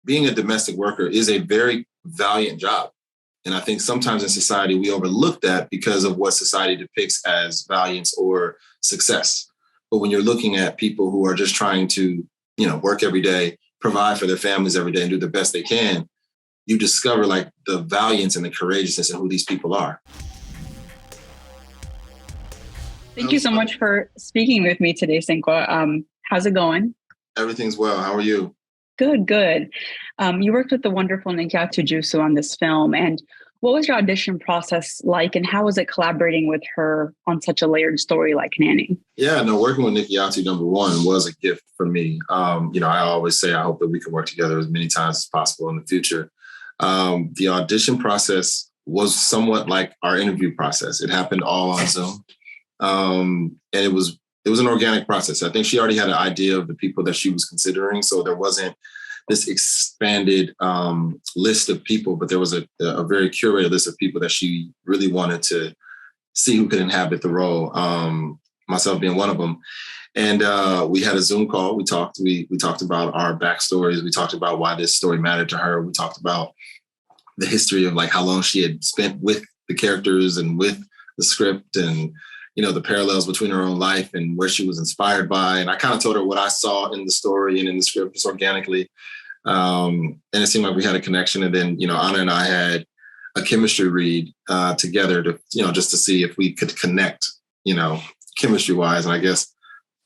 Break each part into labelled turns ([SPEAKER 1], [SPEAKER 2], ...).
[SPEAKER 1] being a domestic worker is a very valiant job. And I think sometimes in society, we overlook that because of what society depicts as valiance or success. But when you're looking at people who are just trying to, work every day, provide for their families every day and do the best they can, you discover like the valiance and the courageousness of who these people are.
[SPEAKER 2] Thank you so much for speaking with me today, Sinqua. How's it going?
[SPEAKER 1] Everything's well. How are you?
[SPEAKER 2] Good. You worked with the wonderful Nikyatu Jusu on this film. And what was your audition process like? And how was it collaborating with her on such a layered story like Nanny?
[SPEAKER 1] Yeah, no, working with Nikyatu, number one, was a gift for me. I always say I hope that we can work together as many times as possible in the future. The audition process was somewhat like our interview process. It happened all on Zoom. And it was an organic process. I think she already had an idea of the people that she was considering. So there wasn't this expanded list of people, but there was a very curated list of people that she really wanted to see who could inhabit the role, myself being one of them. And we had a Zoom call. We talked about our backstories. We talked about why this story mattered to her. We talked about the history of like how long she had spent with the characters and with the script and, the parallels between her own life and where she was inspired by. And I kind of told her what I saw in the story and in the script just organically. And it seemed like we had a connection. And then, Anna and I had a chemistry read together to, just to see if we could connect, chemistry wise. And I guess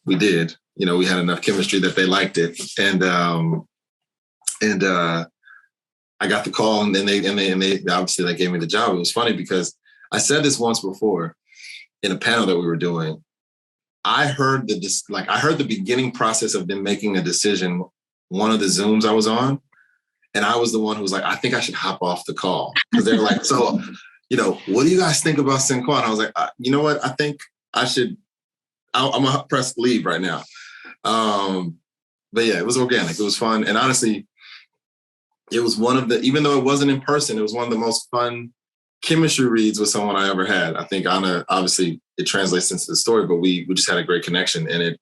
[SPEAKER 1] we did. We had enough chemistry that they liked it. And I got the call and they obviously they gave me the job. It was funny because I said this once before in a panel that we were doing. I heard the beginning process of them making a decision, one of the Zooms I was on. And I was the one who was like, I think I should hop off the call. Because they were like, so, what do you guys think about Sinqua? And I was like, you know what? I think I should, I'm going to press leave right now. But yeah, it was organic. It was fun. And honestly, it was even though it wasn't in person, it was one of the most fun chemistry reads with someone I ever had. I think Anna, obviously it translates into the story, but we just had a great connection and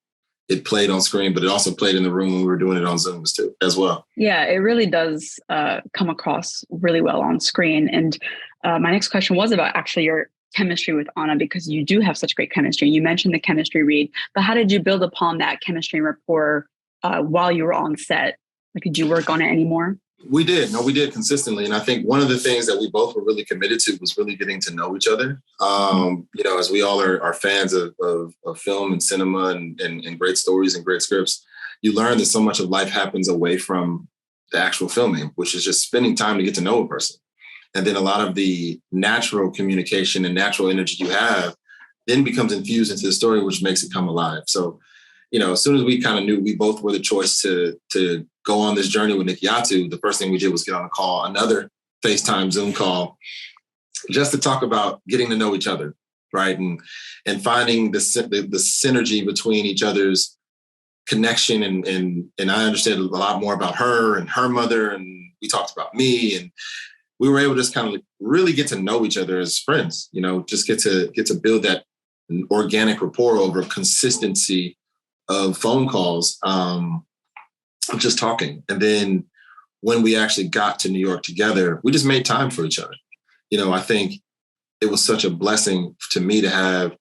[SPEAKER 1] it played on screen, but it also played in the room when we were doing it on Zooms too, as well.
[SPEAKER 2] Yeah, it really does come across really well on screen. And my next question was about actually your chemistry with Anna, because you do have such great chemistry. You mentioned the chemistry read, but how did you build upon that chemistry and rapport while you were on set? Like, did you work on it anymore?
[SPEAKER 1] We did. No, we did consistently. And I think one of the things that we both were really committed to was really getting to know each other. As we all are fans of film and cinema and great stories and great scripts, you learn that so much of life happens away from the actual filming, which is just spending time to get to know a person. And then a lot of the natural communication and natural energy you have then becomes infused into the story, which makes it come alive. So, as soon as we kind of knew we both were the choice to go on this journey with Nikyatu, the first thing we did was get on a call, another FaceTime Zoom call, just to talk about getting to know each other, right? And finding the synergy between each other's connection. And I understood a lot more about her and her mother, and we talked about me, and we were able to just kind of really get to know each other as friends, just get to build that organic rapport over consistency of phone calls, just talking. And then when we actually got to New York together, we just made time for each other. I think it was such a blessing to me to have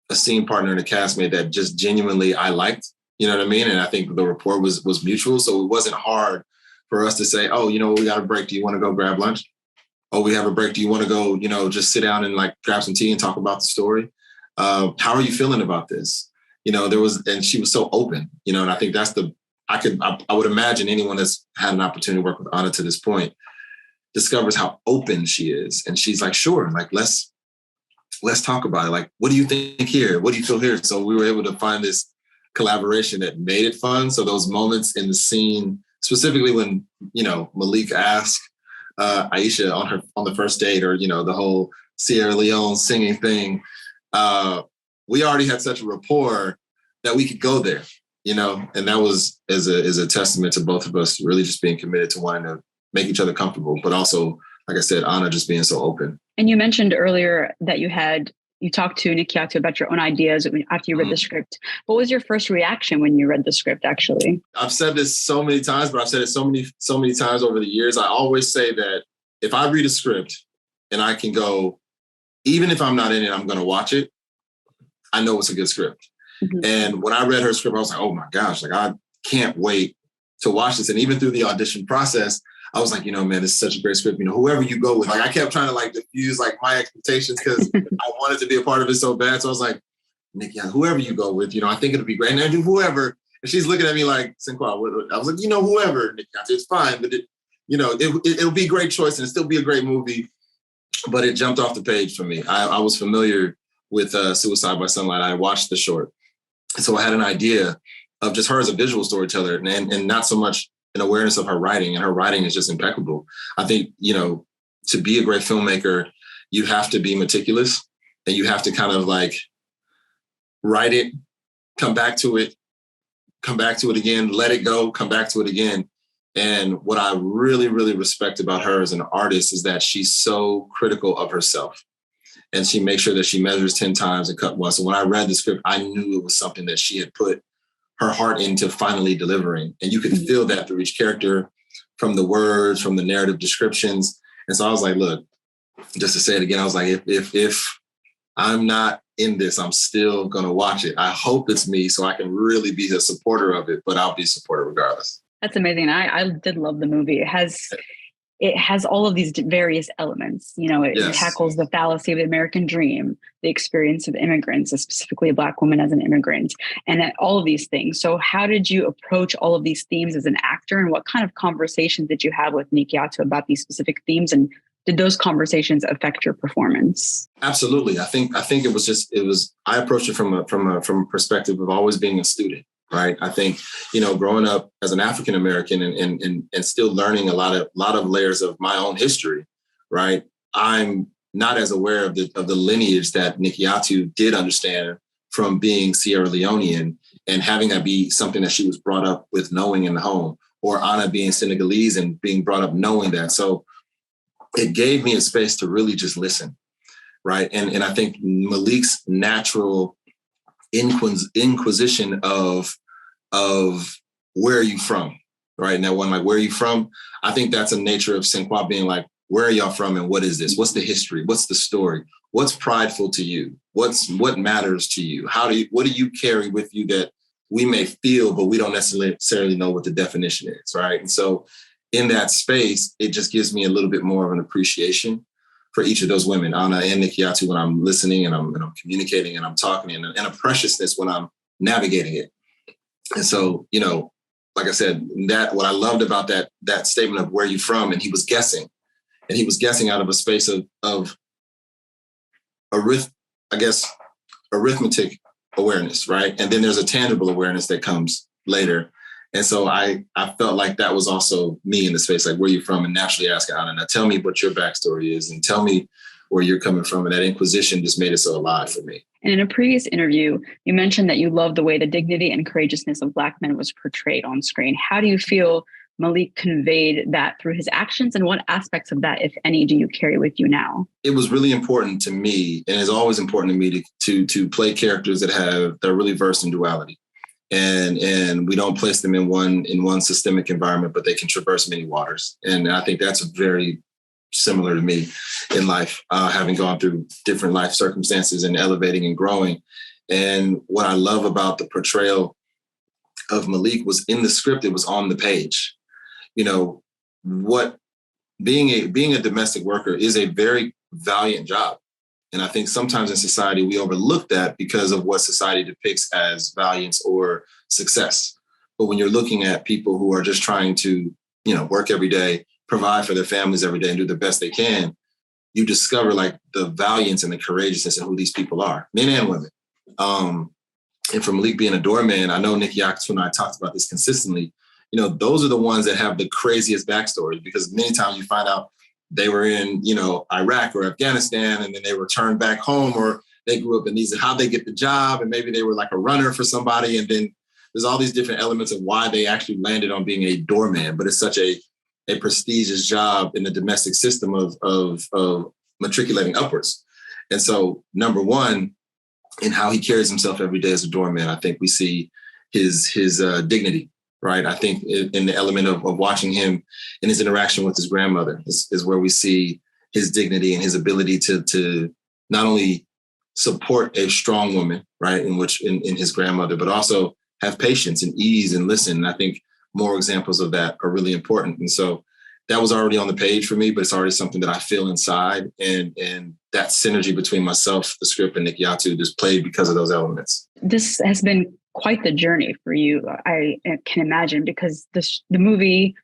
[SPEAKER 1] a scene partner and a castmate that just genuinely I liked, you know what I mean? And I think the rapport was mutual. So it wasn't hard for us to say, oh, we got a break. Do you want to go grab lunch? Oh, we have a break. Do you want to go, just sit down and like grab some tea and talk about the story? How are you feeling about this? And she was so open, and I think that's I would imagine anyone that's had an opportunity to work with Anna to this point discovers how open she is. And she's like, sure, like, let's talk about it. Like, what do you think here? What do you feel here? So we were able to find this collaboration that made it fun. So those moments in the scene, specifically when, Malik asked Aisha on the first date, or, the whole Sierra Leone singing thing, we already had such a rapport that we could go there, and that was is a testament to both of us really just being committed to wanting to make each other comfortable, but also, like I said, Anna just being so open.
[SPEAKER 2] And you mentioned earlier that you had you talked to Nikyatu about your own ideas after you read the script. What was your first reaction when you read the script, actually?
[SPEAKER 1] I've said this so many times, but I've said it so many times over the years. I always say that if I read a script and I can go, even if I'm not in it, I'm going to watch it, I know it's a good script. Mm-hmm. And when I read her script, I was like, oh my gosh, like I can't wait to watch this. And even through the audition process, I was like, man, this is such a great script. Whoever you go with, like I kept trying to like diffuse like my expectations because I wanted to be a part of it so bad. So I was like, Nikki, whoever you go with, I think it'll be great. And I do whoever. And she's looking at me like, Sinqua. I was like, whoever, Nikki, it's fine. But it'll be a great choice and it'll still be a great movie. But it jumped off the page for me. I was familiar with Suicide by Sunlight. I watched the short. So I had an idea of just her as a visual storyteller and not so much an awareness of her writing. And her writing is just impeccable. I think, to be a great filmmaker, you have to be meticulous and you have to kind of like write it, come back to it again, let it go, come back to it again. And what I really, really respect about her as an artist is that she's so critical of herself. And she makes sure that she measures 10 times and cut once. So when I read the script, I knew it was something that she had put her heart into finally delivering. And you could feel that through each character, from the words, from the narrative descriptions. And so I was like, look, just to say it again, I was like, if I'm not in this, I'm still going to watch it. I hope it's me so I can really be a supporter of it, but I'll be a supporter regardless.
[SPEAKER 2] That's amazing. I did love the movie. It has all of these various elements. It tackles the fallacy of the American dream, the experience of immigrants, specifically a Black woman as an immigrant, and all of these things. So how did you approach all of these themes as an actor, and what kind of conversations did you have with Nikyatu about these specific themes, and did those conversations affect your performance?
[SPEAKER 1] Absolutely. I think I approached it from a perspective of always being a student. Right. I think, growing up as an African American and still learning a lot of layers of my own history. Right. I'm not as aware of the lineage that Nikyatu did understand from being Sierra Leonean and having that be something that she was brought up with knowing in the home, or Anna being Senegalese and being brought up knowing that. So it gave me a space to really just listen. Right. And I think Malik's natural inquisition of where are you from, right? Now, when like, where are you from? I think that's a nature of Sinqua being like, where are y'all from and what is this? What's the history? What's the story? What's prideful to you? What matters to you? What do you carry with you that we may feel, but we don't necessarily know what the definition is, right? And so in that space, it just gives me a little bit more of an appreciation for each of those women, Anna and Nikyatu, when I'm listening and I'm communicating and I'm talking, and a preciousness when I'm navigating it. And so, like I said, that what I loved about that statement of where you from, and he was guessing out of a space of arithmetic awareness, right? And then there's a tangible awareness that comes later. And so I felt like that was also me in the space, like, where you from? And naturally asking Anna, now tell me what your backstory is and tell me where you're coming from. And that inquisition just made it so alive for me.
[SPEAKER 2] And in a previous interview, you mentioned that you loved the way the dignity and courageousness of Black men was portrayed on screen. How do you feel Malik conveyed that through his actions, and what aspects of that, if any, do you carry with you now? It
[SPEAKER 1] was really important to me, and it's always important to me to play characters that are really versed in duality. And we don't place them in one systemic environment, but they can traverse many waters. And I think that's very similar to me in life, having gone through different life circumstances and elevating and growing. And what I love about the portrayal of Malik was in the script, it was on the page. What being a domestic worker is a very valiant job. And I think sometimes in society, we overlook that because of what society depicts as valiance or success. But when you're looking at people who are just trying to, work every day, provide for their families every day and do the best they can, you discover like the valiance and the courageousness in who these people are, men and women. And for Malik being a doorman, I know Nikyatu and I talked about this consistently. Those are the ones that have the craziest backstories, because many times you find out they were in, Iraq or Afghanistan, and then they returned back home, or they grew up in these, how they get the job, and maybe they were like a runner for somebody. And then there's all these different elements of why they actually landed on being a doorman. But it's such a prestigious job in the domestic system of matriculating upwards. And so, number one, in how he carries himself every day as a doorman, I think we see his dignity, right? I think in the element of watching him in his interaction with his grandmother is where we see his dignity and his ability to not only support a strong woman, right, in his grandmother, but also have patience and ease and listen. And I think more examples of that are really important. And so that was already on the page for me, but it's already something that I feel inside. And that synergy between myself, the script, and Nikyatu just played because of those elements.
[SPEAKER 2] This has been quite the journey for you, I can imagine, because the movie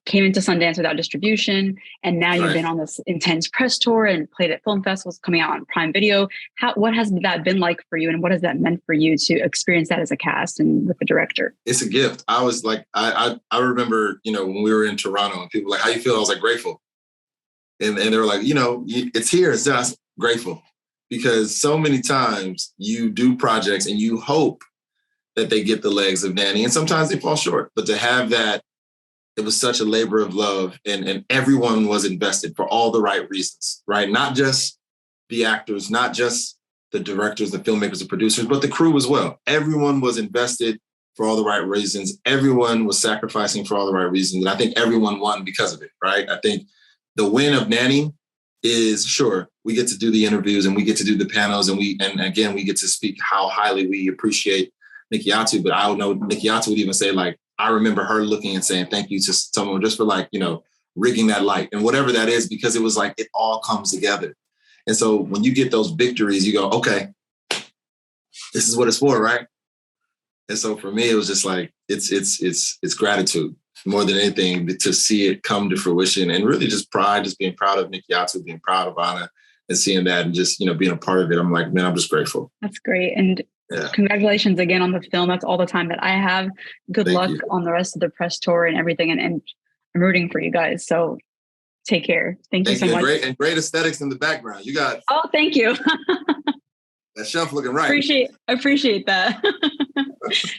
[SPEAKER 2] came into Sundance without distribution, and now you've been on this intense press tour and played at film festivals, coming out on Prime Video. What has that been like for you, and what has that meant for you to experience that as a cast and with the director? It's
[SPEAKER 1] a gift. I was like, I remember, when we were in Toronto and people were like, how you feel? I was like, grateful. And they were like, it's here. It's just grateful, because so many times you do projects and you hope that they get the legs of Nanny, and sometimes they fall short. But to have that, it was such a labor of love, and everyone was invested for all the right reasons, right? Not just the actors, not just the directors, the filmmakers, the producers, but the crew as well. Everyone was invested for all the right reasons. Everyone was sacrificing for all the right reasons. And I think everyone won because of it, right? I think the win of Nanny is, sure, we get to do the interviews and we get to do the panels, and again, we get to speak how highly we appreciate Nikyatu. But I know Nikyatu would even say, like, I remember her looking and saying thank you to someone just for, like, rigging that light and whatever that is, because it was like it all comes together. And so when you get those victories, you go, okay, this is what it's for, right? And so for me, it was just like it's gratitude more than anything to see it come to fruition, and really just pride, just being proud of Nikyatu, being proud of Anna, and seeing that, and just being a part of it. I'm like, man, I'm just grateful.
[SPEAKER 2] That's great. And congratulations again on the film. That's all the time that I have. Good luck on the rest of the press tour and everything. And I'm rooting for you guys. So take care. Thank you so much.
[SPEAKER 1] Great aesthetics in the background. You got.
[SPEAKER 2] Oh, thank you.
[SPEAKER 1] That shelf looking right.
[SPEAKER 2] Appreciate that.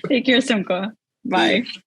[SPEAKER 2] Take care, Sinqua. Bye. Yeah.